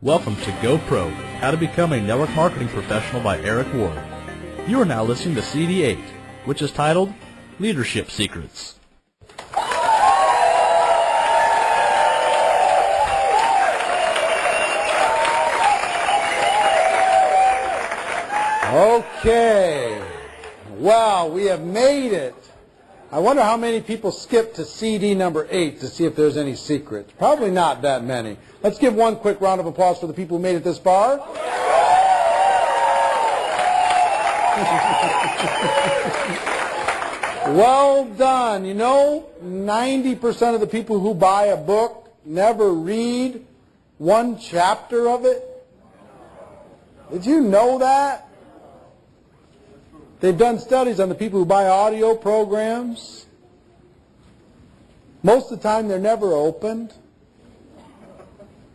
Welcome to Go Pro, How to Become a Network Marketing Professional by Erric Worre. You are now listening to CD 8, which is titled Leadership Secrets. Okay, well, we have made it. I wonder how many people skipped to CD number 8 to see if there's any secrets. Probably not that many. Let's give one quick round of applause for the people who made it this far. Well done. You know, 90% of the people who buy a book never read one chapter of it. Did you know that? They've done studies on the people who buy audio programs. Most of the time they're never opened.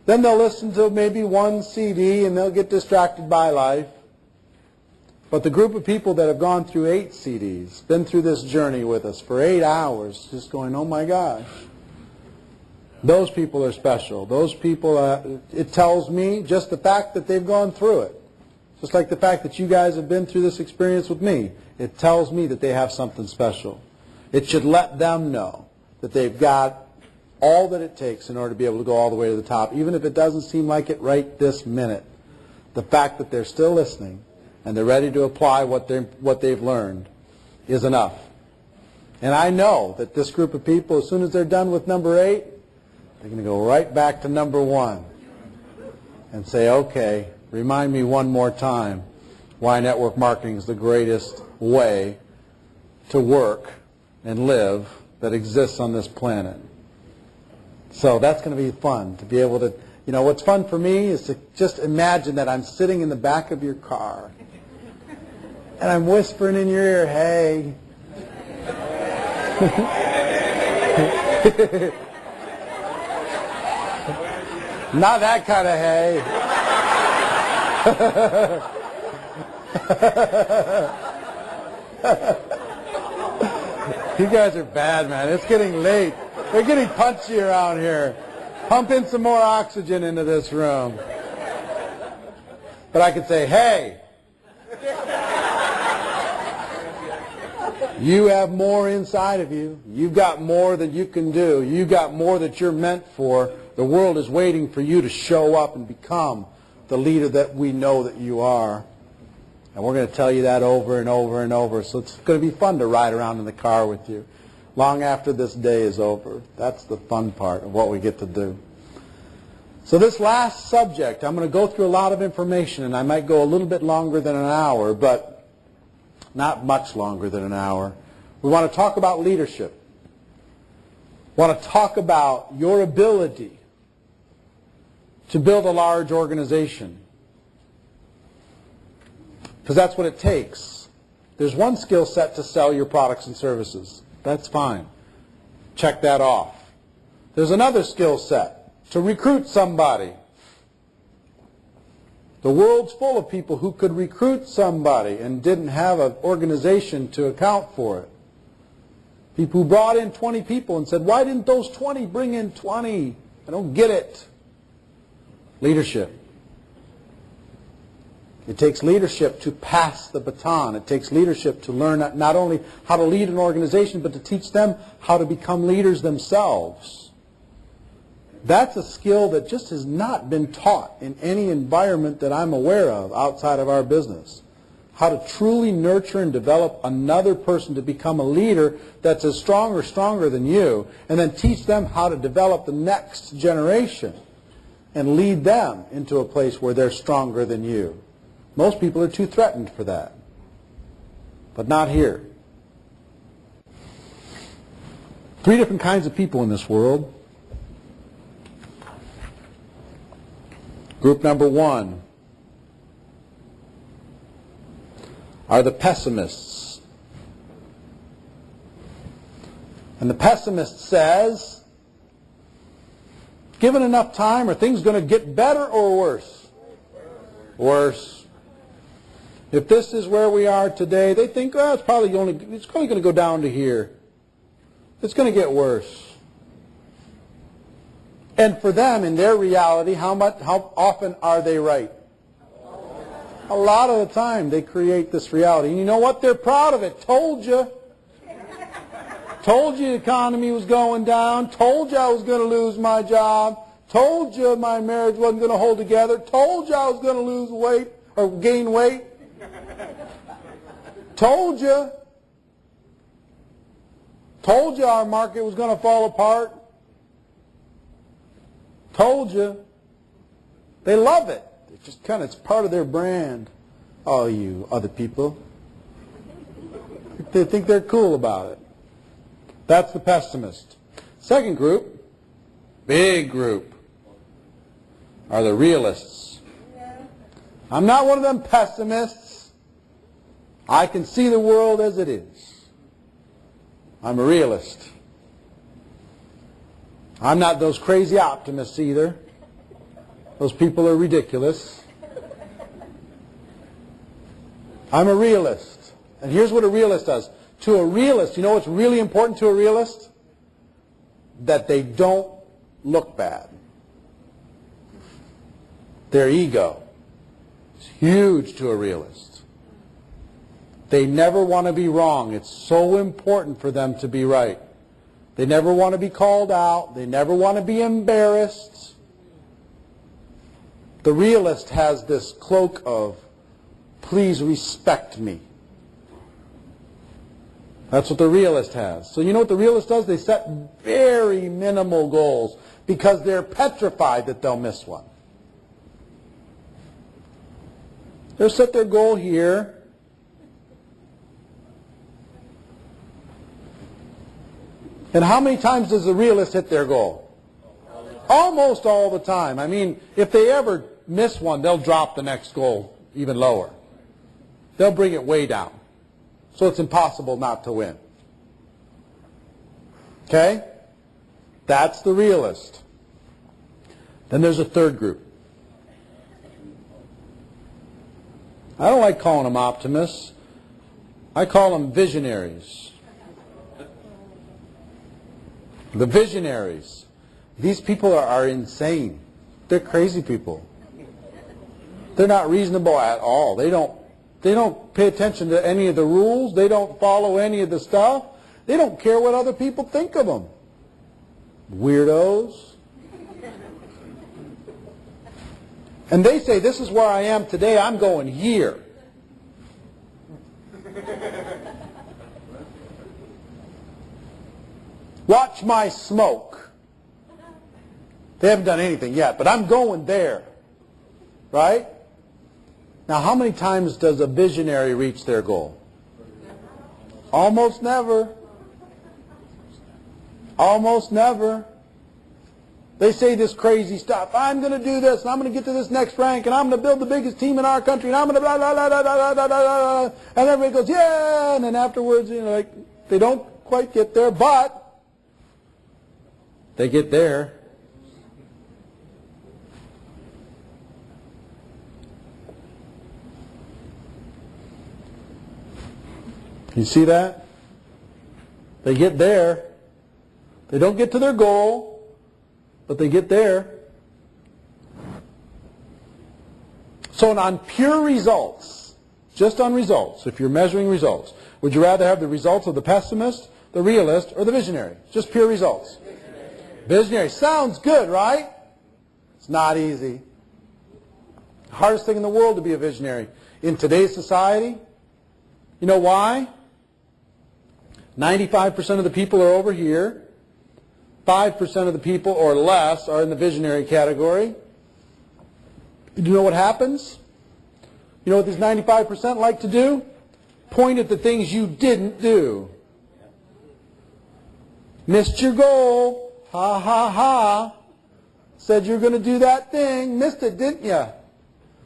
Then they'll listen to maybe one CD and they'll get distracted by life. But the group of people that have gone through 8 CDs, been through this journey with us for 8 hours, just going, oh my gosh, those people are special. Those people, it tells me just the fact that they've gone through it. Just like the fact that you guys have been through this experience with me, it tells me that they have something special. It should let them know that they've got all that it takes in order to be able to go all the way to the top, even if it doesn't seem like it right this minute. The fact that they're still listening and they're ready to apply what they've learned is enough. And I know that this group of people, as soon as they're done with number 8, they're going to go right back to number 1 and say, okay, remind me one more time why network marketing is the greatest way to work and live that exists on this planet. So that's going to be fun to be able to, you know, what's fun for me is to just imagine that I'm sitting in the back of your car and I'm whispering in your ear, hey. Not that kind of hey. You guys are bad, man. It's getting late. We're getting punchy around here. Pump in some more oxygen into this room. But I could say, hey, you have more inside of you. You've got more that you can do. You've got more that you're meant for. The world is waiting for you to show up and become the leader that we know that you are. And we're going to tell you that over and over and over. So it's going to be fun to ride around in the car with you long after this day is over. That's the fun part of what we get to do. So this last subject, I'm going to go through a lot of information, and I might go a little bit longer than an hour, but not much longer than an hour. We want to talk about leadership. We want to talk about your ability to build a large organization. Because that's what it takes. There's one skill set to sell your products and services. That's fine. Check that off. There's another skill set to recruit somebody. The world's full of people who could recruit somebody and didn't have an organization to account for it. People who brought in 20 people and said, why didn't those 20 bring in 20? I don't get it. Leadership. It takes leadership to pass the baton. It takes leadership to learn not only how to lead an organization, but to teach them how to become leaders themselves. That's a skill that just has not been taught in any environment that I'm aware of outside of our business. How to truly nurture and develop another person to become a leader that's as strong or stronger than you, and then teach them how to develop the next generation and lead them into a place where they're stronger than you. Most people are too threatened for that, but not here. 3 different kinds of people in this world. Group number 1 are the pessimists. And the pessimist says, given enough time, are things going to get better or worse? Worse. If this is where we are today, they think, well, it's probably only going to go down to here. It's going to get worse. And for them, in their reality, how often are they right? A lot of the time they create this reality. And you know what? They're proud of it. Told you. Told you the economy was going down. Told you I was going to lose my job. Told you my marriage wasn't going to hold together. Told you I was going to lose weight or gain weight. Told you. Told you our market was going to fall apart. Told you. They love it. It just kind of, it's part of their brand. Oh, you other people. They think they're cool about it. That's the pessimist. Second group, big group, are the realists. I'm not one of them pessimists. I can see the world as it is. I'm a realist. I'm not those crazy optimists either. Those people are ridiculous. I'm a realist. And here's what a realist does. To a realist, you know what's really important to a realist? That they don't look bad. Their ego is huge to a realist. They never want to be wrong. It's so important for them to be right. They never want to be called out. They never want to be embarrassed. The realist has this cloak of, please respect me. That's what the realist has. So you know what the realist does? They set very minimal goals because they're petrified that they'll miss one. They'll set their goal here. And how many times does the realist hit their goal? Almost all the time. I mean, if they ever miss one, they'll drop the next goal even lower. They'll bring it way down. So it's impossible not to win. Okay? That's the realist. Then there's a third group. I don't like calling them optimists. I call them visionaries. The visionaries. These people are insane. They're crazy people. They're not reasonable at all. They don't pay attention to any of the rules. They don't follow any of the stuff. They don't care what other people think of them. Weirdos. And they say, this is where I am today. I'm going here. Watch my smoke. They haven't done anything yet, but I'm going there. Right? Now, how many times does a visionary reach their goal? Almost never. Almost never. They say this crazy stuff. I'm going to do this, and I'm going to get to this next rank, and I'm going to build the biggest team in our country, and I'm going to blah, blah, blah, blah, blah, blah, blah, and everybody goes, yeah, and then afterwards, you know, like, they don't quite get there, but they get there. You see that? They get there. They don't get to their goal, but they get there. So on pure results, just on results, if you're measuring results, would you rather have the results of the pessimist, the realist, or the visionary? Just pure results. Visionary. Sounds good, right? It's not easy. Hardest thing in the world to be a visionary. In today's society, you know why? 95% of the people are over here. 5% of the people or less are in the visionary category. Do you know what happens? You know what these 95% like to do? Point at the things you didn't do. Missed your goal. Ha, ha, ha. Said you're going to do that thing. Missed it, didn't you?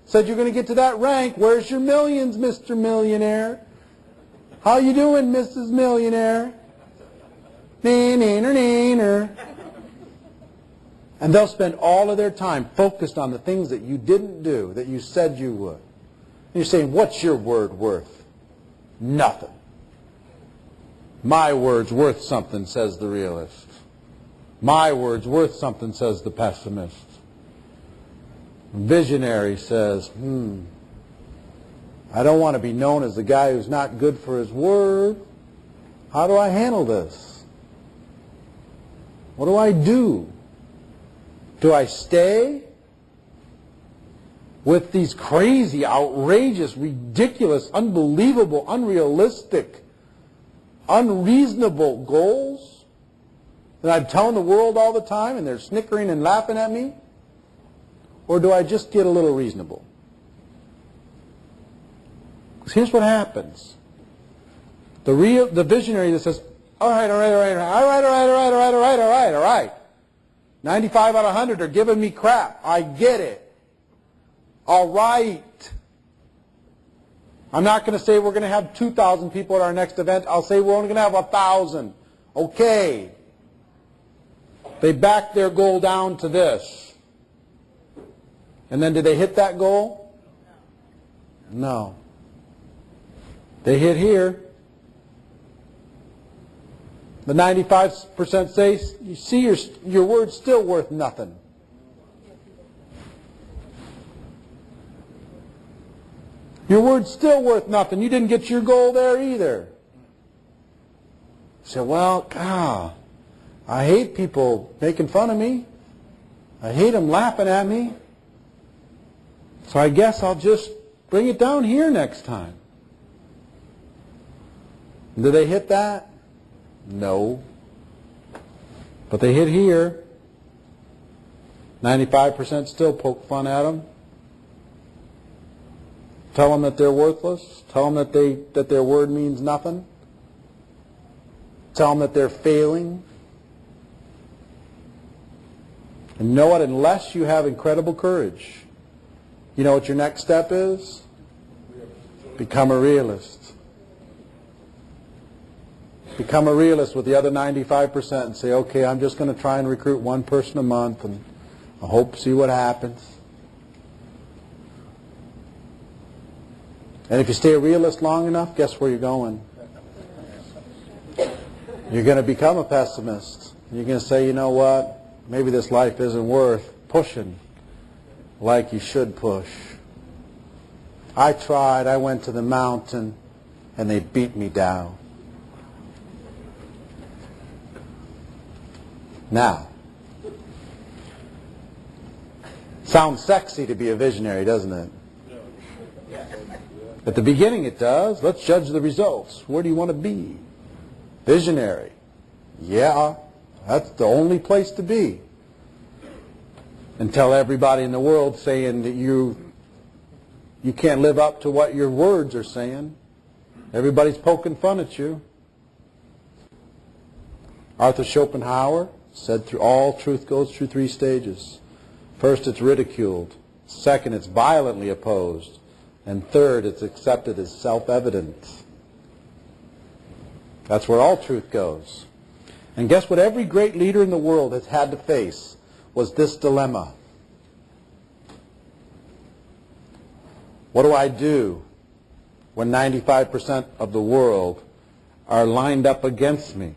Said you're going to get to that rank. Where's your millions, Mr. Millionaire? How you doing, Mrs. Millionaire? Neener. And they'll spend all of their time focused on the things that you didn't do, that you said you would. And you're saying, what's your word worth? Nothing. My word's worth something, says the realist. My word's worth something, says the pessimist. Visionary says, I don't want to be known as the guy who's not good for his word. How do I handle this? What do I do? Do I stay with these crazy, outrageous, ridiculous, unbelievable, unrealistic, unreasonable goals that I'm telling the world all the time and they're snickering and laughing at me? Or do I just get a little reasonable? Because here's what happens. The visionary that says, all right. 95 out of 100 are giving me crap. I get it. All right. I'm not going to say we're going to have 2,000 people at our next event. I'll say we're only going to have 1,000. Okay. They backed their goal down to this. And then did they hit that goal? No. They hit here. The 95% say, you see, your word's still worth nothing. Your word's still worth nothing. You didn't get your goal there either. You say, well, I hate people making fun of me. I hate them laughing at me. So I guess I'll just bring it down here next time. Did they hit that? No. But they hit here. 95% still poke fun at them. Tell them that they're worthless. Tell them that their word means nothing. Tell them that they're failing. And you know what? Unless you have incredible courage, you know what your next step is? Become a realist. Become a realist with the other 95% and say, okay, I'm just going to try and recruit one person a month and I hope to see what happens. And if you stay a realist long enough, guess where you're going? You're going to become a pessimist. You're going to say, you know what? Maybe this life isn't worth pushing like you should push. I tried. I went to the mountain and they beat me down. Now, sounds sexy to be a visionary, doesn't it? At the beginning it does. Let's judge the results. Where do you want to be? Visionary. Yeah, that's the only place to be. Until everybody in the world saying that you can't live up to what your words are saying. Everybody's poking fun at you. Arthur Schopenhauer said all truth goes through 3 stages. First, it's ridiculed. Second, it's violently opposed. And third, it's accepted as self-evident. That's where all truth goes. And guess what every great leader in the world has had to face was this dilemma. What do I do when 95% of the world are lined up against me?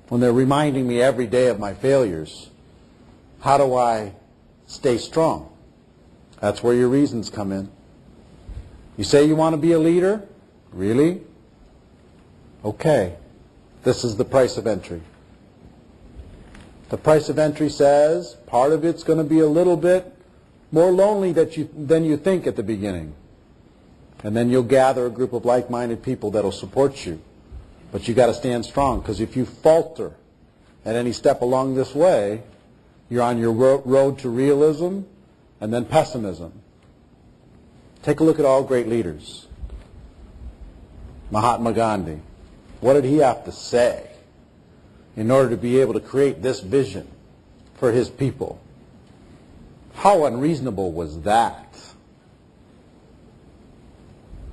When they're reminding me every day of my failures? How do I stay strong? That's where your reasons come in. You say you want to be a leader? Really? Okay. This is the price of entry. The price of entry says part of it's going to be a little bit more lonely than you think at the beginning. And then you'll gather a group of like-minded people that'll support you. But you got to stand strong, because if you falter at any step along this way, you're on your road to realism and then pessimism. Take a look at all great leaders. Mahatma Gandhi. What did he have to say in order to be able to create this vision for his people? How unreasonable was that?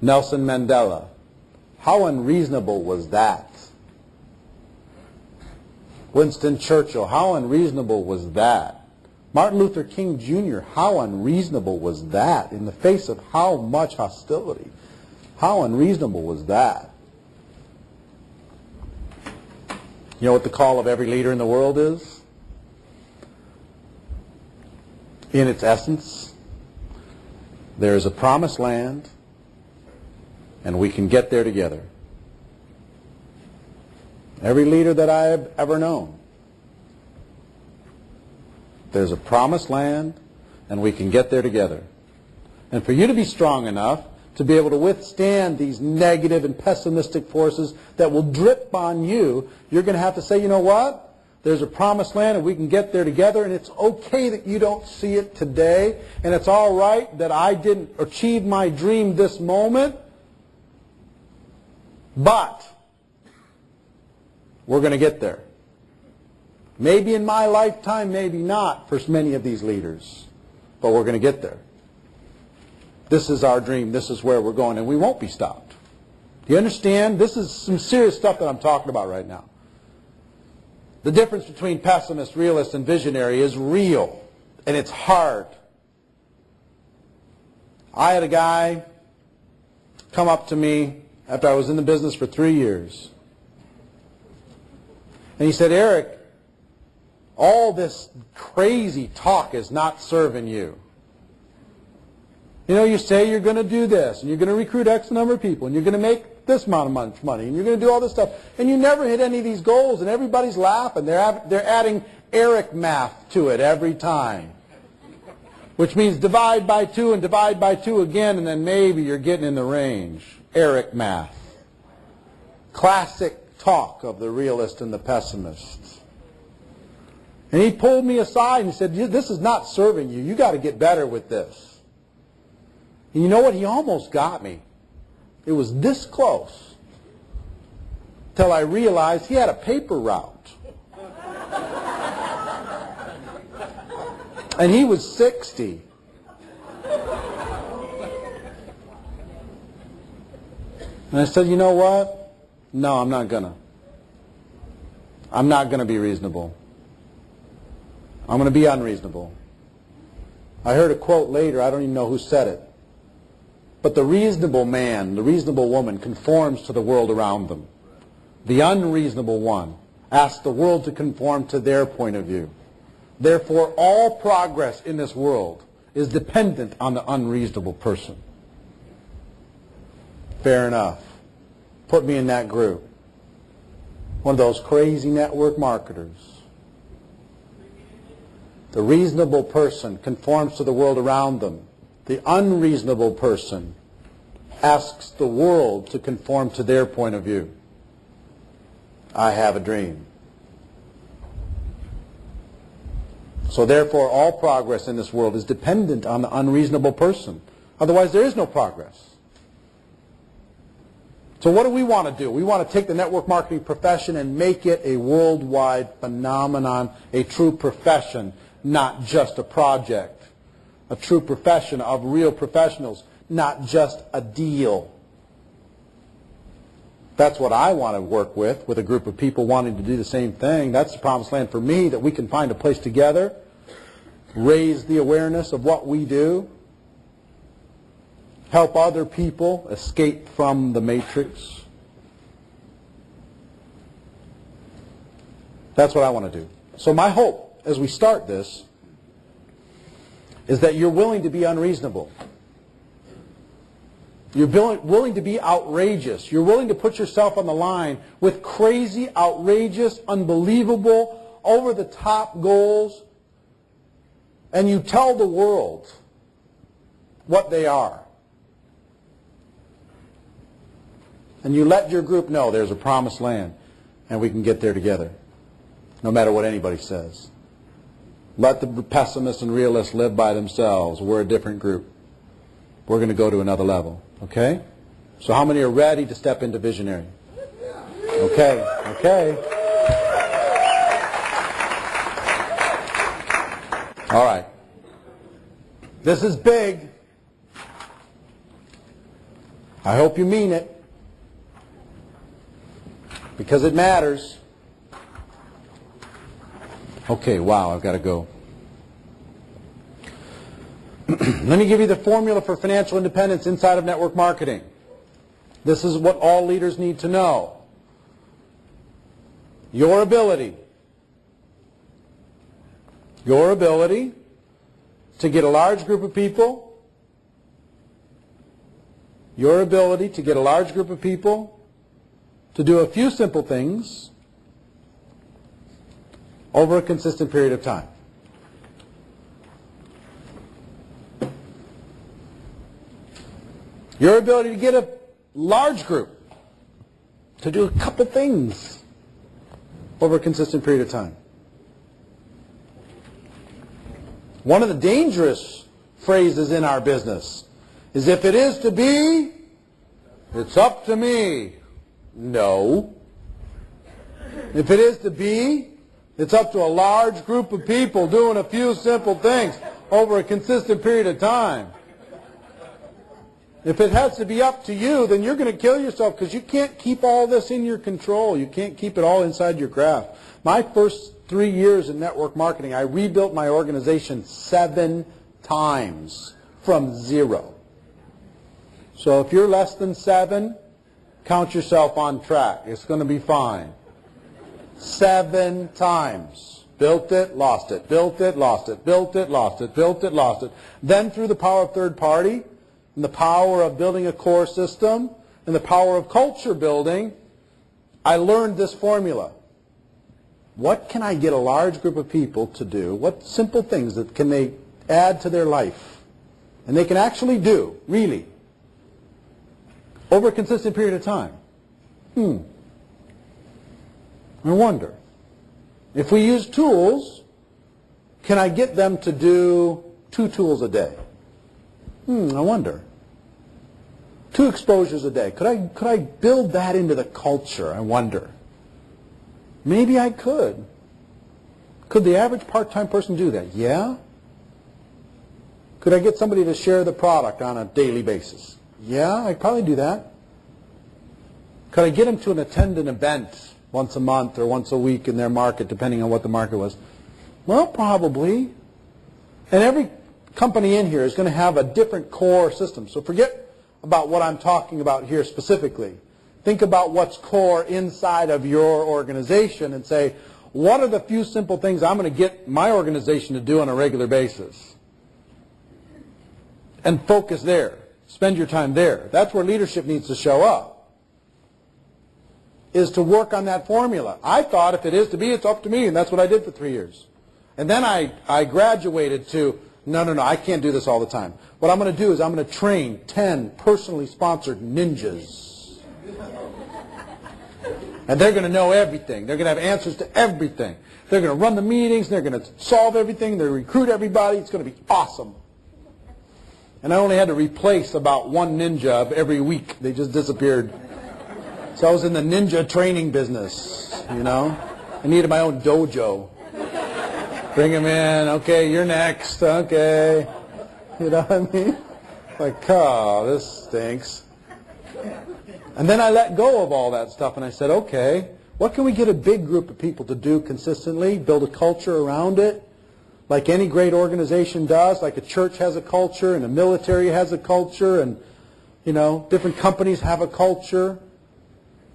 Nelson Mandela. How unreasonable was that? Winston Churchill. How unreasonable was that? Martin Luther King Jr., how unreasonable was that in the face of how much hostility? How unreasonable was that? You know what the call of every leader in the world is? In its essence, there is a promised land, and we can get there together. Every leader that I have ever known, there's a promised land, and we can get there together. And for you to be strong enough to be able to withstand these negative and pessimistic forces that will drip on you, you're going to have to say, you know what? There's a promised land and we can get there together, and it's okay that you don't see it today, and it's all right that I didn't achieve my dream this moment, but we're going to get there. Maybe in my lifetime, maybe not for many of these leaders, but we're going to get there. This is our dream. This is where we're going, and we won't be stopped. Do you understand? This is some serious stuff that I'm talking about right now. The difference between pessimist, realist, and visionary is real, and it's hard. I had a guy come up to me after I was in the business for 3 years. And he said, Eric, all this crazy talk is not serving you. You know, you say you're going to do this, and you're going to recruit X number of people, and you're going to make this amount of money, and you're going to do all this stuff, and you never hit any of these goals, and everybody's laughing. They're adding Erric math to it every time, which means divide by 2 and divide by 2 again, and then maybe you're getting in the range. Erric math. Classic talk of the realist and the pessimist. And he pulled me aside and said, this is not serving you. You got to get better with this. And you know what? He almost got me. It was this close till I realized he had a paper route. And he was 60. And I said, you know what? No, I'm not gonna. I'm not gonna be reasonable. I'm gonna be unreasonable. I heard a quote later, I don't even know who said it. But the reasonable man, the reasonable woman conforms to the world around them. The unreasonable one asks the world to conform to their point of view. Therefore, all progress in this world is dependent on the unreasonable person. Fair enough. Put me in that group. One of those crazy network marketers. The reasonable person conforms to the world around them. The unreasonable person asks the world to conform to their point of view. I have a dream. So therefore, all progress in this world is dependent on the unreasonable person. Otherwise, there is no progress. So what do we want to do? We want to take the network marketing profession and make it a worldwide phenomenon, a true profession, not just a project. A true profession of real professionals, not just a deal. That's what I want to work with a group of people wanting to do the same thing. That's the promised land for me, that we can find a place together, raise the awareness of what we do, help other people escape from the matrix. That's what I want to do. So my hope, as we start this, is that you're willing to be unreasonable. You're willing to be outrageous. You're willing to put yourself on the line with crazy, outrageous, unbelievable, over-the-top goals, and you tell the world what they are. And you let your group know there's a promised land, and we can get there together, no matter what anybody says. Let the pessimists and realists live by themselves. We're a different group. We're going to go to another level. Okay? So how many are ready to step into visionary? Okay. Okay. All right. This is big. I hope you mean it. Because it matters. Okay, wow, I've got to go. Let me give you the formula for financial independence inside of network marketing. This is what all leaders need to know. Your ability to get a large group of people, to do a few simple things over a consistent period of time. Your ability to get a large group to do a couple things over a consistent period of time. One of the dangerous phrases in our business is, if it is to be, it's up to me. No. If it is to be, it's up to a large group of people doing a few simple things over a consistent period of time. If it has to be up to you, then you're going to kill yourself, because you can't keep all this in your control. You can't keep it all inside your craft. My first 3 years in network marketing, I rebuilt my organization 7 times from 0. So if you're less than 7, count yourself on track. It's going to be fine. 7 times. Built it, lost it. Built it, lost it. Built it, lost it. Built it, lost it. Then through the power of third party, and the power of building a core system, and the power of culture building, I learned this formula. What can I get a large group of people to do? What simple things that can they add to their life? And they can actually do, really, over a consistent period of time. I wonder. If we use tools, can I get them to do 2 tools a day? I wonder. 2 exposures a day. Could I build that into the culture? I wonder. Maybe I could. Could the average part-time person do that? Yeah. Could I get somebody to share the product on a daily basis? Yeah, I'd probably do that. Could I get them to attend an event once a month or once a week in their market, depending on what the market was? Well, probably. And every company in here is going to have a different core system. So forget about what I'm talking about here specifically. Think about what's core inside of your organization and say, what are the few simple things I'm going to get my organization to do on a regular basis? And focus there. Spend your time there. That's where leadership needs to show up, is to work on that formula. I thought if it is to be, it's up to me, and that's what I did for 3 years. And then I graduated to, no, I can't do this all the time. What I'm going to do is I'm going to train 10 personally sponsored ninjas. And they're going to know everything. They're going to have answers to everything. They're going to run the meetings. They're going to solve everything. They're going to recruit everybody. It's going to be awesome. And I only had to replace about 1 ninja every week. They just disappeared. So I was in the ninja training business, you know. I needed my own dojo. Bring them in. Okay, you're next. Okay. You know what I mean? Like, oh, this stinks. And then I let go of all that stuff and I said, okay, what can we get a big group of people to do consistently? Build a culture around it, like any great organization does, like a church has a culture and a military has a culture, and, you know, different companies have a culture.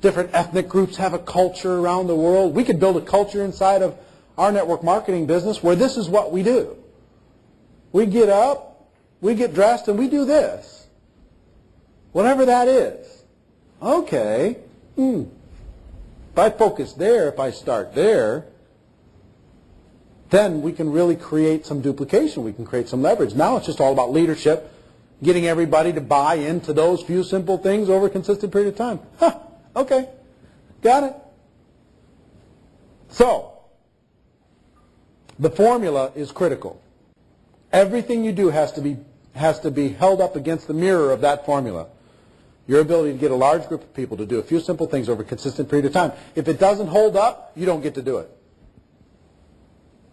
Different ethnic groups have a culture around the world. We could build a culture inside of our network marketing business where this is what we do. We get up, we get dressed, and we do this. Whatever that is. Okay. If I focus there, if I start there, then we can really create some duplication. We can create some leverage. Now it's just all about leadership, getting everybody to buy into those few simple things over a consistent period of time. Okay. Got it. So, the formula is critical. Everything you do has to be held up against the mirror of that formula. Your ability to get a large group of people to do a few simple things over a consistent period of time. If it doesn't hold up, you don't get to do it.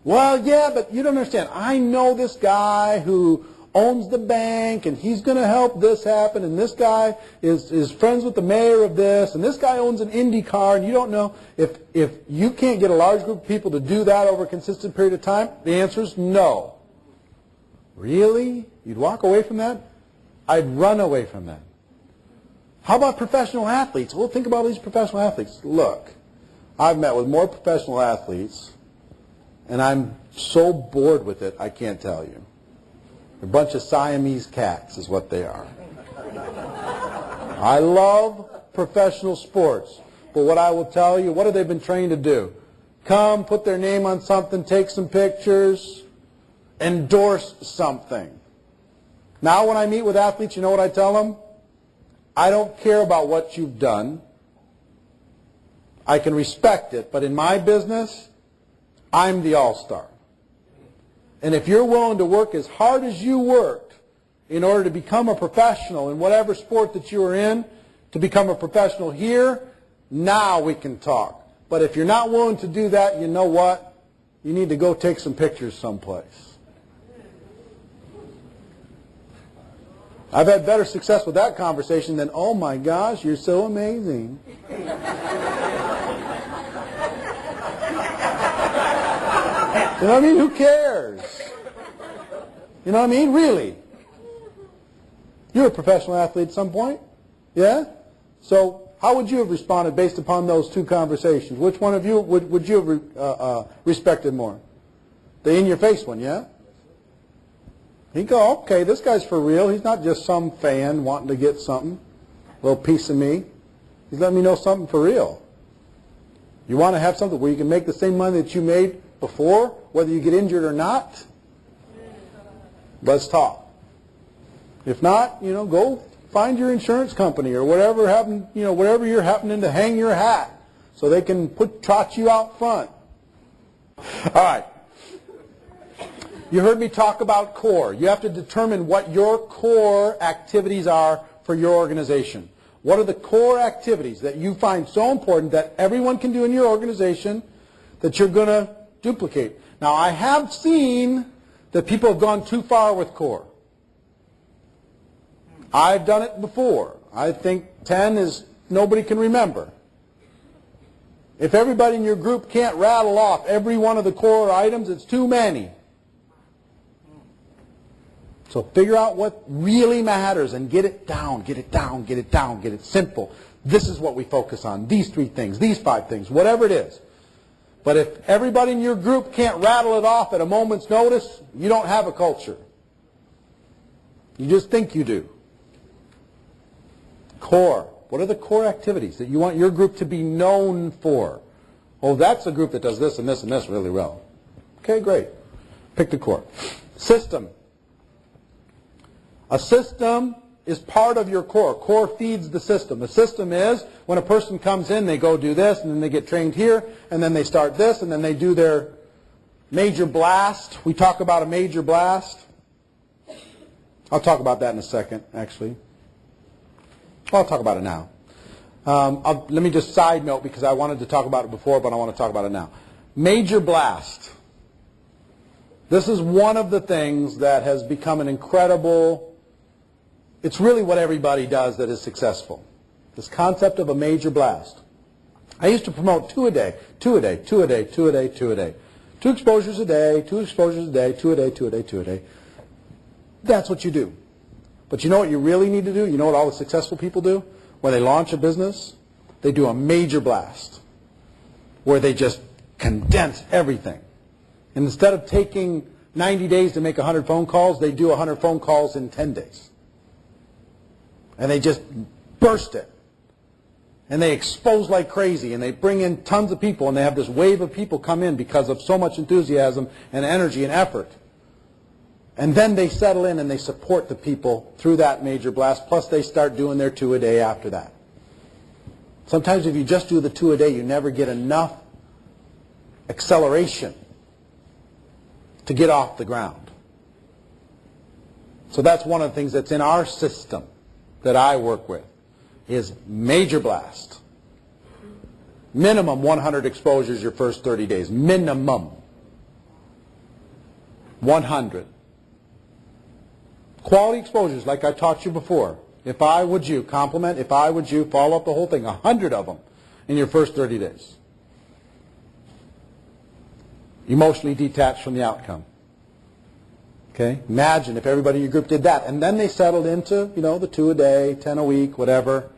Well, yeah, but you don't understand. I know this guy who owns the bank, and he's going to help this happen, and this guy is friends with the mayor of this, and this guy owns an Indy car, and you don't know. If you can't get a large group of people to do that over a consistent period of time, the answer is no. Really? You'd walk away from that? I'd run away from that. How about professional athletes? Well, think about these professional athletes. Look, I've met with more professional athletes, and I'm so bored with it, I can't tell you. A bunch of Siamese cats is what they are. I love professional sports, but what I will tell you, what have they been trained to do? Come, put their name on something, take some pictures, endorse something. Now when I meet with athletes, you know what I tell them? I don't care about what you've done. I can respect it, but in my business, I'm the all-star. And if you're willing to work as hard as you worked in order to become a professional in whatever sport that you are in, to become a professional here, now we can talk. But if you're not willing to do that, you know what? You need to go take some pictures someplace. I've had better success with that conversation than, oh my gosh, you're so amazing. You know what I mean? Who cares? You know what I mean? Really. You're a professional athlete at some point. Yeah? So how would you have responded based upon those two conversations? Which one of you would you have respected more? The in-your-face one, yeah? You go, okay, this guy's for real. He's not just some fan wanting to get something, a little piece of me. He's letting me know something for real. You want to have something where you can make the same money that you made before, whether you get injured or not? Let's talk. If not, go find your insurance company or whatever whatever you're happening to hang your hat so they can trot you out front. All right. You heard me talk about core. You have to determine what your core activities are for your organization. What are the core activities that you find so important that everyone can do in your organization that you're going to duplicate? Now, I have seen that people have gone too far with core. I've done it before. I think 10 is nobody can remember. If everybody in your group can't rattle off every one of the core items, it's too many. So figure out what really matters and get it down, get it down, get it down, get it simple. This is what we focus on, these 3 things, these 5 things, whatever it is. But if everybody in your group can't rattle it off at a moment's notice, you don't have a culture. You just think you do. Core. What are the core activities that you want your group to be known for? Oh, that's a group that does this and this and this really well. Okay, great. Pick the core. System. A system is part of your core. Core feeds the system. The system is when a person comes in, they go do this, and then they get trained here, and then they start this, and then they do their major blast. We talk about a major blast. I'll talk about that in a second, actually. I'll talk about it now. Let me just side note because I wanted to talk about it before, but I want to talk about it now. Major blast. This is one of the things that has become an incredible, it's really what everybody does that is successful. This concept of a major blast. I used to promote 2 a day, 2 a day, 2 a day, 2 a day, 2 a day. 2 exposures a day, 2 exposures a day, 2 a day, 2 a day, 2 a day. That's what you do. But you know what you really need to do? You know what all the successful people do? When they launch a business, they do a major blast where they just condense everything. And instead of taking 90 days to make 100 phone calls, they do 100 phone calls in 10 days. And they just burst it. And they expose like crazy, and they bring in tons of people, and they have this wave of people come in because of so much enthusiasm and energy and effort. And then they settle in and they support the people through that major blast, plus they start doing their 2 a day after that. Sometimes if you just do the 2 a day, you never get enough acceleration to get off the ground. So that's one of the things that's in our system that I work with, is major blast. Minimum 100 exposures your first 30 days. Minimum 100. Quality exposures, like I taught you before. If I would you, compliment, if I would you, follow up the whole thing, 100 of them in your first 30 days. Emotionally detached from the outcome. Okay? Imagine if everybody in your group did that. And then they settled into, the 2 a day, 10 a week, whatever,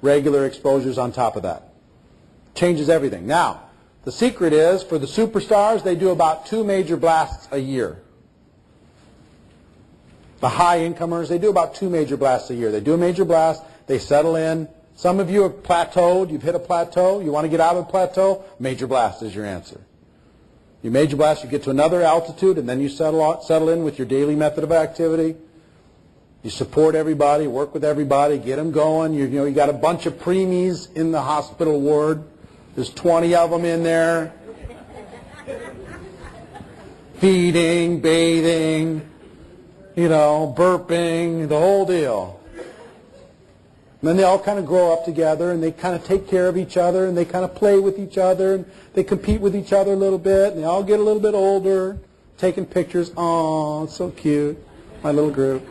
regular exposures on top of that. Changes everything. Now, the secret is, for the superstars, they do about 2 major blasts a year. The high incomers, they do about 2 major blasts a year. They do a major blast, they settle in. Some of you have plateaued, you've hit a plateau, you want to get out of the plateau, major blast is your answer. You major blast, you get to another altitude, and then you settle in with your daily method of activity. You support everybody, work with everybody, get them going. You got a bunch of preemies in the hospital ward. There's 20 of them in there. Feeding, bathing, burping, the whole deal. And then they all kind of grow up together, and they kind of take care of each other, and they kind of play with each other, and they compete with each other a little bit, and they all get a little bit older, taking pictures. Oh, it's so cute, my little group.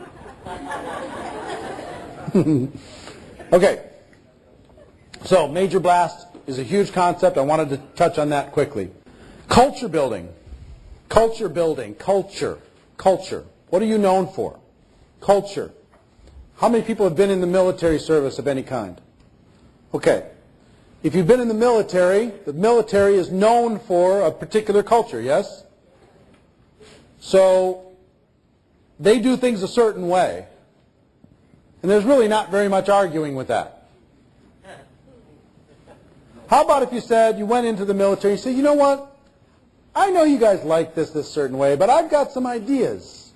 Okay, so major blast is a huge concept. I wanted to touch on that quickly. Culture building. Culture building. Culture. Culture. What are you known for? Culture. How many people have been in the military service of any kind? Okay. If you've been in the military is known for a particular culture, yes? So they do things a certain way. And there's really not very much arguing with that. How about if you said, you went into the military, you said, you know what? I know you guys like this certain way, but I've got some ideas.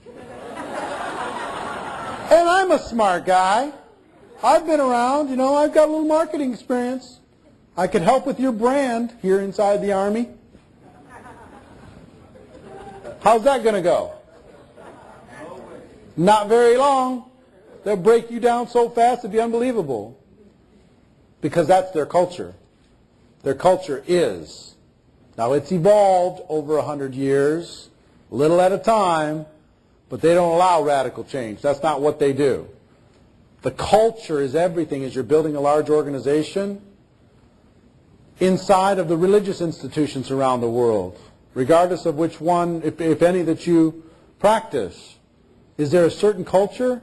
And I'm a smart guy. I've been around, I've got a little marketing experience. I could help with your brand here inside the Army. How's that going to go? Not very long. They'll break you down so fast it'd be unbelievable. Because that's their culture. Their culture is. Now it's evolved over 100 years, little at a time, but they don't allow radical change. That's not what they do. The culture is everything as you're building a large organization inside of the religious institutions around the world, regardless of which one, if any, that you practice. Is there a certain culture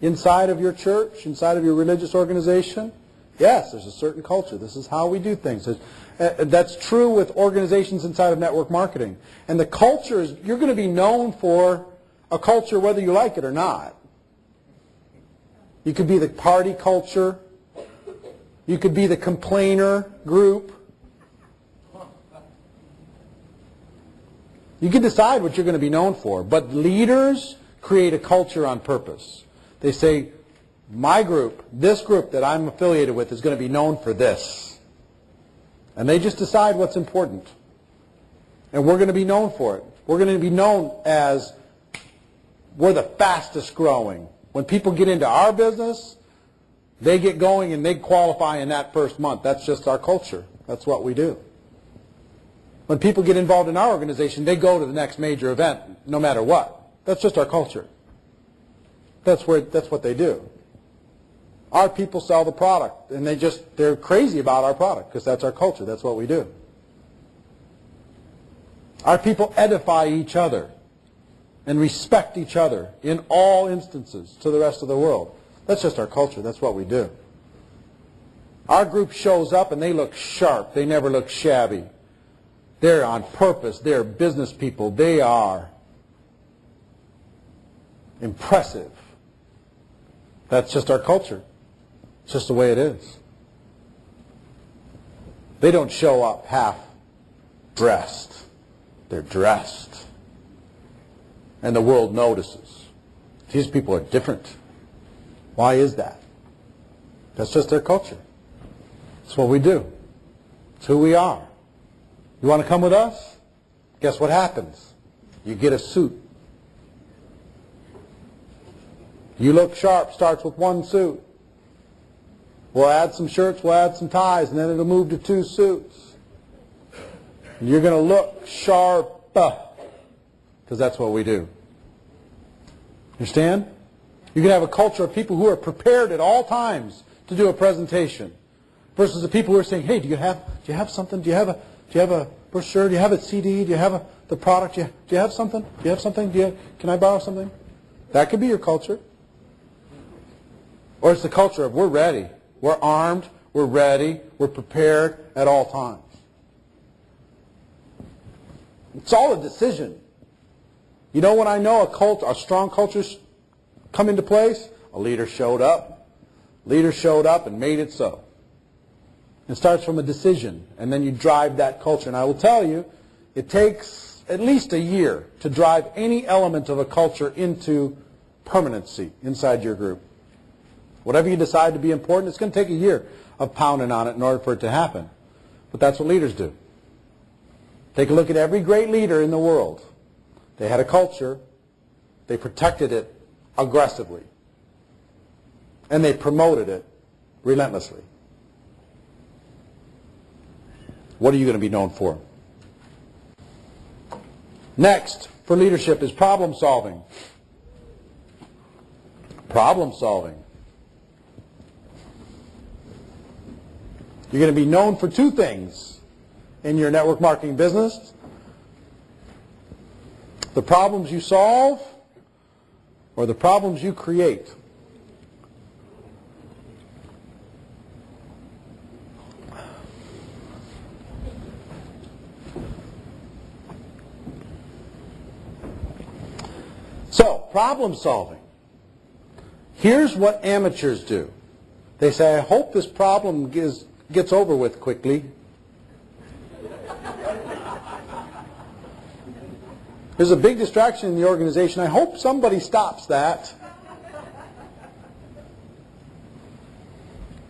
inside of your church, inside of your religious organization? Yes, there's a certain culture. This is how we do things. That's true with organizations inside of network marketing. And the culture is, you're going to be known for a culture whether you like it or not. You could be the party culture. You could be the complainer group. You can decide what you're going to be known for. But leaders create a culture on purpose. They say, my group, this group that I'm affiliated with is going to be known for this. And they just decide what's important. And we're going to be known for it. We're going to be known as we're the fastest growing. When people get into our business, they get going and they qualify in that first month. That's just our culture. That's what we do. When people get involved in our organization, they go to the next major event no matter what. That's just our culture. That's what they do. Our people sell the product, and they're crazy about our product because that's our culture. That's what we do. Our people edify each other and respect each other in all instances to the rest of the world. That's just our culture. That's what we do. Our group shows up and they look sharp. They never look shabby. They're on purpose. They're business people. They are impressive. That's just our culture. It's just the way it is. They don't show up half dressed. They're dressed. And the world notices. These people are different. Why is that? That's just their culture. It's what we do. It's who we are. You want to come with us? Guess what happens? You get a suit. You look sharp starts with one suit. We'll add some shirts, we'll add some ties, and then it'll move to 2 suits. And you're going to look sharp, because that's what we do. Understand? You can have a culture of people who are prepared at all times to do a presentation, versus the people who are saying, "Hey, do you have something? Do you have a brochure? Do you have a CD? Do you have the product? Do you have something? Do you have something? Can I borrow something?" That could be your culture. Or it's the culture of we're ready, we're armed, we're ready, we're prepared at all times. It's all a decision. You know when I know a strong culture's come into place? A leader showed up. Leader showed up and made it so. It starts from a decision, and then you drive that culture. And I will tell you, it takes at least a year to drive any element of a culture into permanency inside your group. Whatever you decide to be important, it's going to take a year of pounding on it in order for it to happen. But that's what leaders do. Take a look at every great leader in the world. They had a culture. They protected it aggressively. And they promoted it relentlessly. What are you going to be known for? Next, for leadership is problem solving. Problem solving. You're going to be known for two things in your network marketing business. The problems you solve or the problems you create. So, problem solving. Here's what amateurs do. They say, I hope this problem gets over with quickly. There's a big distraction in the organization. I hope somebody stops that.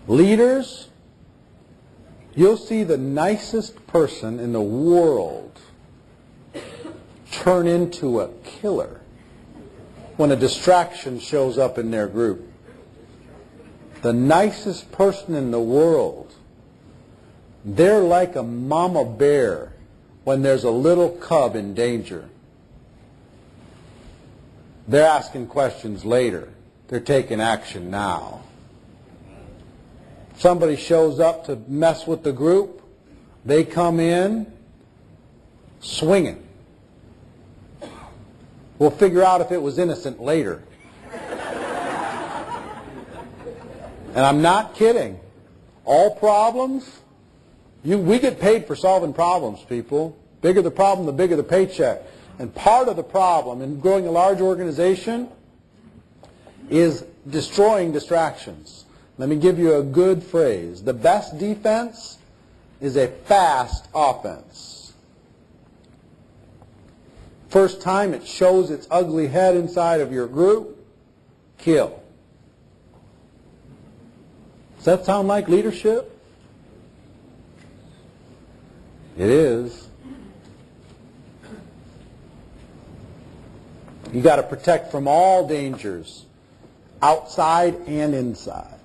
Leaders, you'll see the nicest person in the world turn into a killer when a distraction shows up in their group. The nicest person in the world, they're like a mama bear when there's a little cub in danger. They're asking questions later. They're taking action now. Somebody shows up to mess with the group, they come in swinging. We'll figure out if it was innocent later. And I'm not kidding. All problems, we get paid for solving problems, people. Bigger the problem, the bigger the paycheck. And part of the problem in growing a large organization is destroying distractions. Let me give you a good phrase. The best defense is a fast offense. First time it shows its ugly head inside of your group, kill. Does that sound like leadership? It is. You got to protect from all dangers, outside and inside.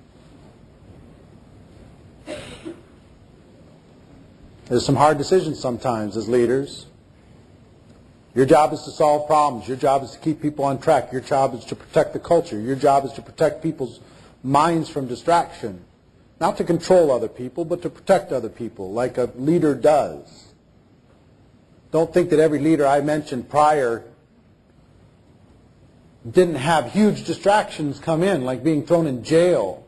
There's some hard decisions sometimes as leaders. Your job is to solve problems. Your job is to keep people on track. Your job is to protect the culture. Your job is to protect people's minds from distraction. Not to control other people, but to protect other people like a leader does. Don't think that every leader I mentioned prior didn't have huge distractions come in, like being thrown in jail,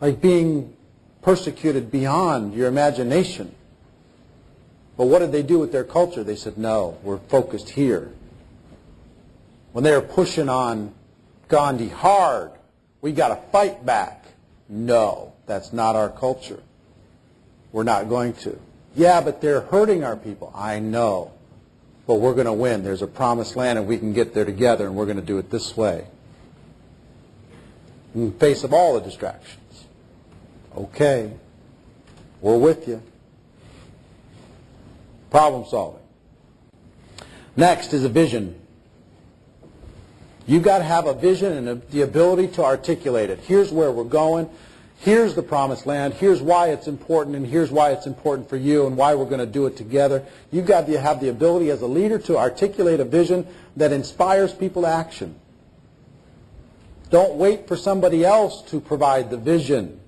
like being persecuted beyond your imagination. But what did they do with their culture? They said, no, we're focused here. When they were pushing on Gandhi hard, we got to fight back. No, that's not our culture. We're not going to. Yeah, but they're hurting our people. I know. But we're going to win. There's a promised land and we can get there together and we're going to do it this way. In the face of all the distractions. Okay. We're with you. Problem solving. Next is a vision. You've got to have a vision and the ability to articulate it. Here's where we're going. Here's the promised land. Here's why it's important, and here's why it's important for you and why we're going to do it together. You've got to have the ability as a leader to articulate a vision that inspires people to action. Don't wait for somebody else to provide the vision.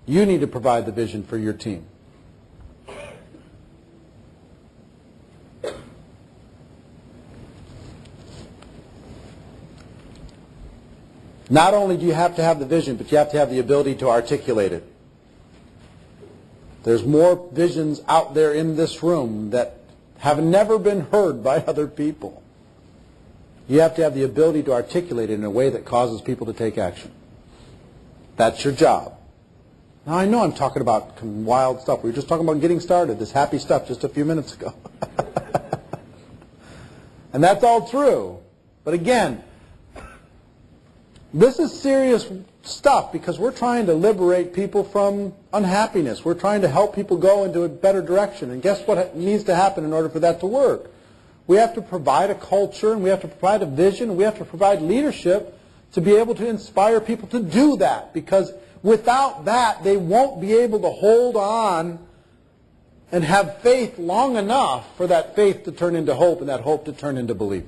You need to provide the vision for your team. Not only do you have to have the vision, but you have to have the ability to articulate it. There's more visions out there in this room that have never been heard by other people. You have to have the ability to articulate it in a way that causes people to take action. That's your job. Now, I know I'm talking about wild stuff. We were just talking about getting started, this happy stuff just a few minutes ago. And that's all true. But again, this is serious stuff because we're trying to liberate people from unhappiness. We're trying to help people go into a better direction. And guess what needs to happen in order for that to work? We have to provide a culture, and we have to provide a vision, and we have to provide leadership to be able to inspire people to do that. Because without that, they won't be able to hold on and have faith long enough for that faith to turn into hope and that hope to turn into belief.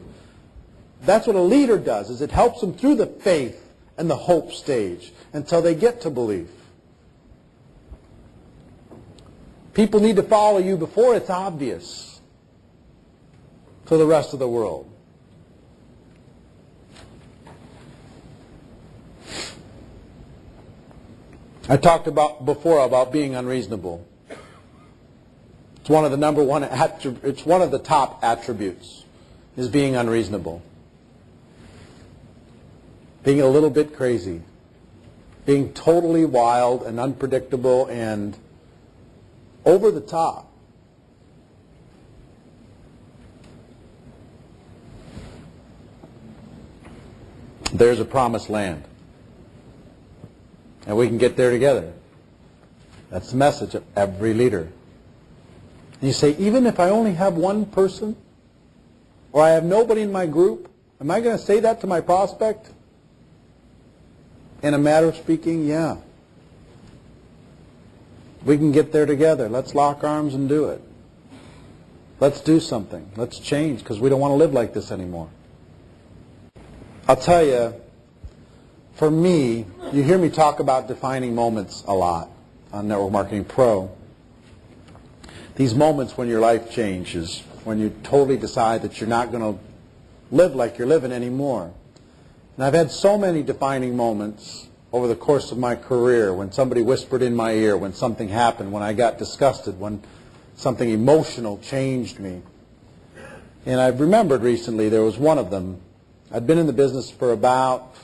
That's what a leader does, is it helps them through the faith and the hope stage until they get to belief. People need to follow you before it's obvious to the rest of the world. I talked before about being unreasonable. It's one of the it's one of the top attributes, is being unreasonable. Being a little bit crazy. Being totally wild and unpredictable and over the top. There's a promised land. And we can get there together. That's the message of every leader. And you say, even if I only have one person, or I have nobody in my group, am I going to say that to my prospect? In a matter of speaking, yeah. We can get there together. Let's lock arms and do it. Let's do something. Let's change, because we don't want to live like this anymore. I'll tell you, for me, you hear me talk about defining moments a lot on Network Marketing Pro. These moments when your life changes, when you totally decide that you're not going to live like you're living anymore. And I've had so many defining moments over the course of my career, when somebody whispered in my ear, when something happened, when I got disgusted, when something emotional changed me. And I've remembered recently there was one of them. I'd been in the business for about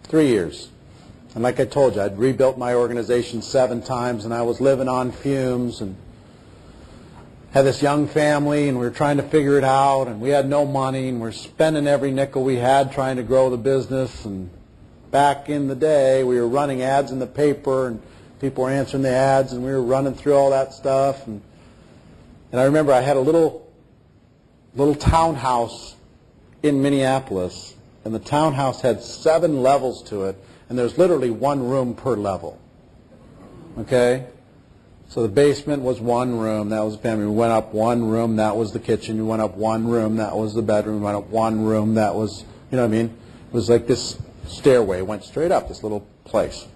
3 years. And like I told you, I'd rebuilt my organization 7 times, and I was living on fumes, and had this young family, and we were trying to figure it out, and we had no money, and we're spending every nickel we had trying to grow the business. And back in the day, we were running ads in the paper, and people were answering the ads, and we were running through all that stuff. And I remember I had a little townhouse in Minneapolis, and the townhouse had 7 levels to it, and there's literally 1 room per level. Okay? So the basement was 1 room, that was the family. We went up 1 room, that was the kitchen. We went up 1 room, that was the bedroom. We went up 1 room, that was, you know what I mean? It was like this stairway, went straight up, this little place.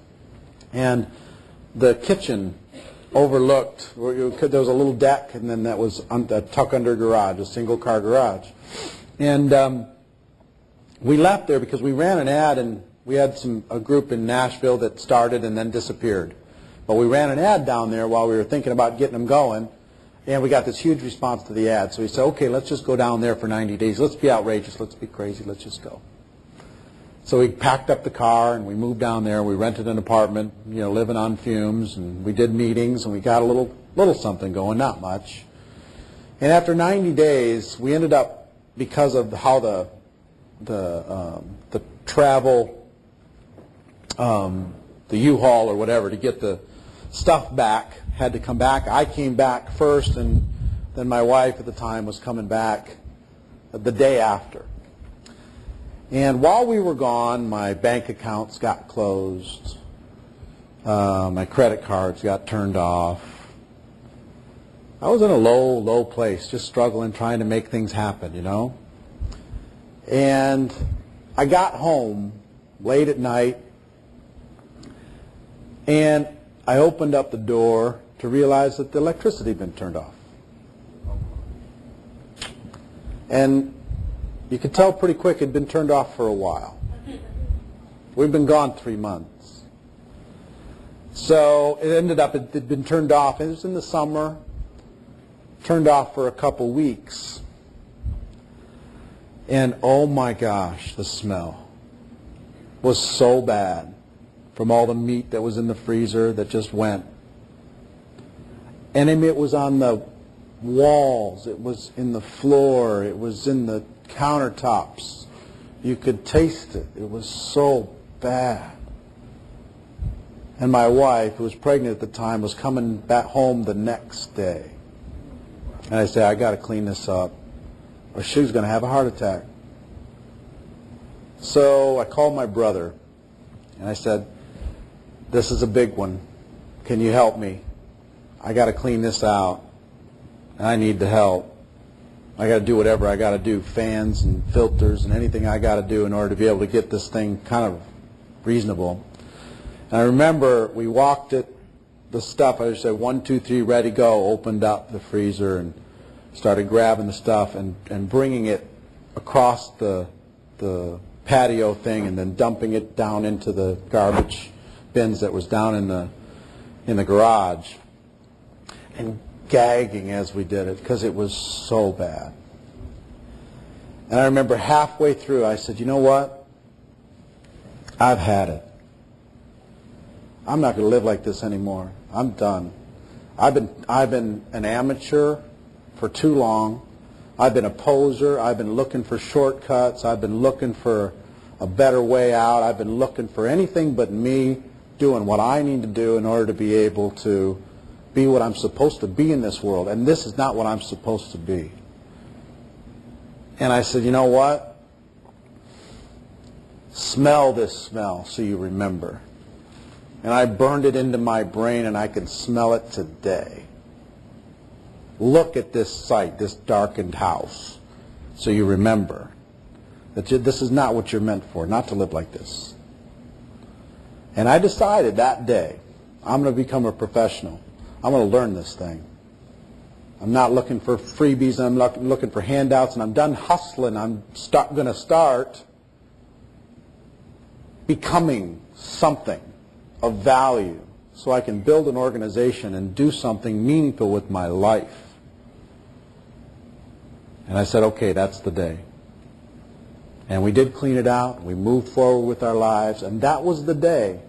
And the kitchen overlooked, there was a little deck, and then that was a tuck-under garage, a single-car garage. And we left there because we ran an ad, and we had a group in Nashville that started and then disappeared. But we ran an ad down there while we were thinking about getting them going, and we got this huge response to the ad. So we said, okay, let's just go down there for 90 days. Let's be outrageous. Let's be crazy. Let's just go. So we packed up the car, and we moved down there. We rented an apartment, living on fumes, and we did meetings, and we got a little something going, not much. And after 90 days, we ended up, because of how the travel, the U-Haul or whatever, to get the stuff back, had to come back. I came back first, and then my wife at the time was coming back the day after. And while we were gone, my bank accounts got closed. My credit cards got turned off. I was in a low place, just struggling, trying to make things happen, And I got home late at night, and I opened up the door to realize that the electricity had been turned off. And you could tell pretty quick it had been turned off for a while. We've been gone 3 months. So it ended up, it had been turned off. It was in the summer, turned off for a couple weeks. And oh my gosh, the smell was so bad from all the meat that was in the freezer that just went. And I mean, it was on the walls, it was in the floor, it was in the countertops. You could taste it. It was so bad. And my wife, who was pregnant at the time, was coming back home the next day. And I said, I got to clean this up, or she was going to have a heart attack. So I called my brother, and I said, this is a big one. Can you help me? I got to clean this out, and I need the help. I got to do whatever I got to do, fans and filters and anything I got to do in order to be able to get this thing kind of reasonable. And I remember we walked it, the stuff, I just said 1, 2, 3, ready, go, opened up the freezer and started grabbing the stuff and bringing it across the patio thing and then dumping it down into the garbage bins that was down in the garage, and gagging as we did it because it was so bad. And I remember halfway through I said, you know what? I've had it. I'm not going to live like this anymore. I'm done. I've been an amateur for too long. I've been a poser. I've been looking for shortcuts. I've been looking for a better way out. I've been looking for anything but me doing what I need to do in order to be able to be what I'm supposed to be in this world. And this is not what I'm supposed to be. And I said, you know what? Smell this smell so you remember. And I burned it into my brain, and I can smell it today. Look at this sight, this darkened house, so you remember that this is not what you're meant for, not to live like this. And I decided that day, I'm going to become a professional. I'm going to learn this thing. I'm not looking for freebies, and I'm looking for handouts, and I'm done hustling. I'm going to start becoming something of value so I can build an organization and do something meaningful with my life. And I said, okay, that's the day. And we did clean it out. We moved forward with our lives, and that was the day.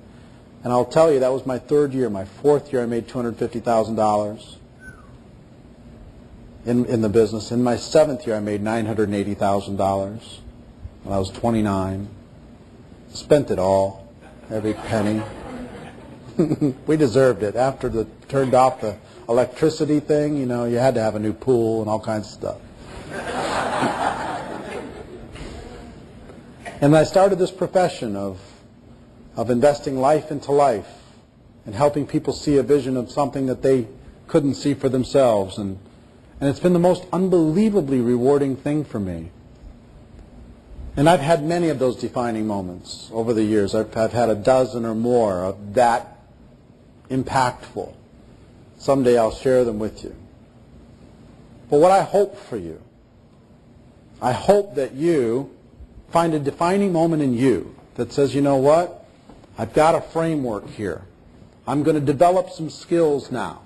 And I'll tell you, that was my 3rd year. My 4th year, I made $250,000 in the business. In my 7th year, I made $980,000 when I was 29. Spent it all, every penny. We deserved it. After the turned off the electricity thing, you know, you had to have a new pool and all kinds of stuff. And I started this profession of investing life into life and helping people see a vision of something that they couldn't see for themselves. And it's been the most unbelievably rewarding thing for me. And I've had many of those defining moments over the years. I've had a dozen or more of that impactful. Someday I'll share them with you. But what I hope for you, I hope that you find a defining moment in you that says, you know what? I've got a framework here. I'm going to develop some skills now.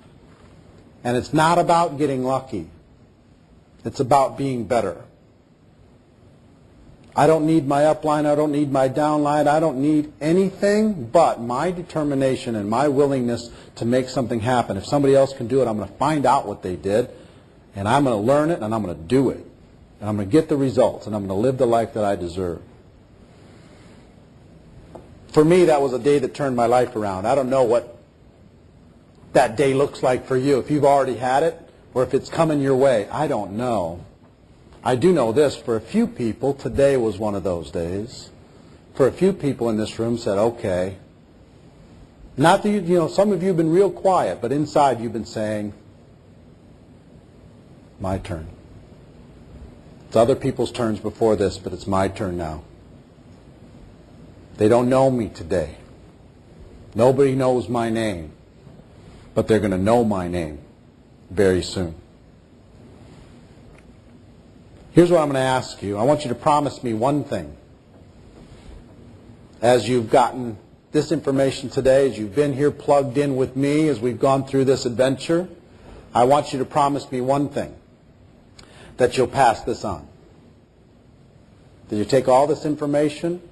And it's not about getting lucky. It's about being better. I don't need my upline. I don't need my downline. I don't need anything but my determination and my willingness to make something happen. If somebody else can do it, I'm going to find out what they did, and I'm going to learn it, and I'm going to do it. And I'm going to get the results, and I'm going to live the life that I deserve. For me, that was a day that turned my life around. I don't know what that day looks like for you. If you've already had it, or if it's coming your way, I don't know. I do know this, for a few people, today was one of those days. For a few people in this room said, okay. Not that, you know, some of you have been real quiet, but inside you've been saying, my turn. It's other people's turns before this, but it's my turn now. They don't know me today. Nobody knows my name, but they're going to know my name very soon. Here's what I'm going to ask you. I want you to promise me one thing. as you've gotten this information today, as you've been here plugged in with me as we've gone through this adventure, I want you to promise me one thing, that you'll pass this on. That you take all this information,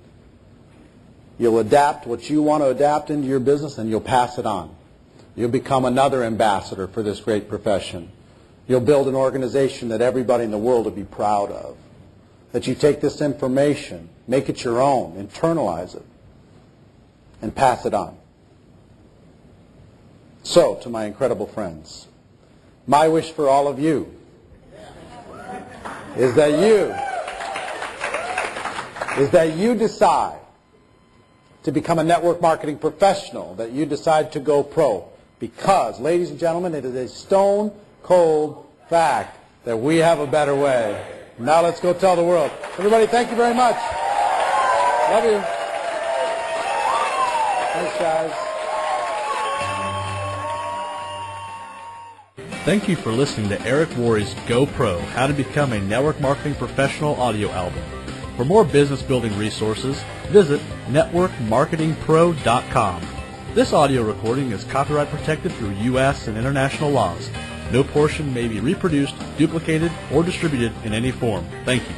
you'll adapt what you want to adapt into your business, and you'll pass it on. You'll become another ambassador for this great profession. You'll build an organization that everybody in the world will be proud of. That you take this information, make it your own, internalize it, and pass it on. So, to my incredible friends, my wish for all of you is that you decide to become a network marketing professional, that you decide to go pro. Because, ladies and gentlemen, it is a stone cold fact that we have a better way. Now let's go tell the world. Everybody, thank you very much. Love you. Thanks, guys. Thank you for listening to Erric Worre's Go Pro, How to Become a Network Marketing Professional audio album. For more business building resources, visit networkmarketingpro.com. This audio recording is copyright protected through U.S. and international laws. No portion may be reproduced, duplicated, or distributed in any form. Thank you.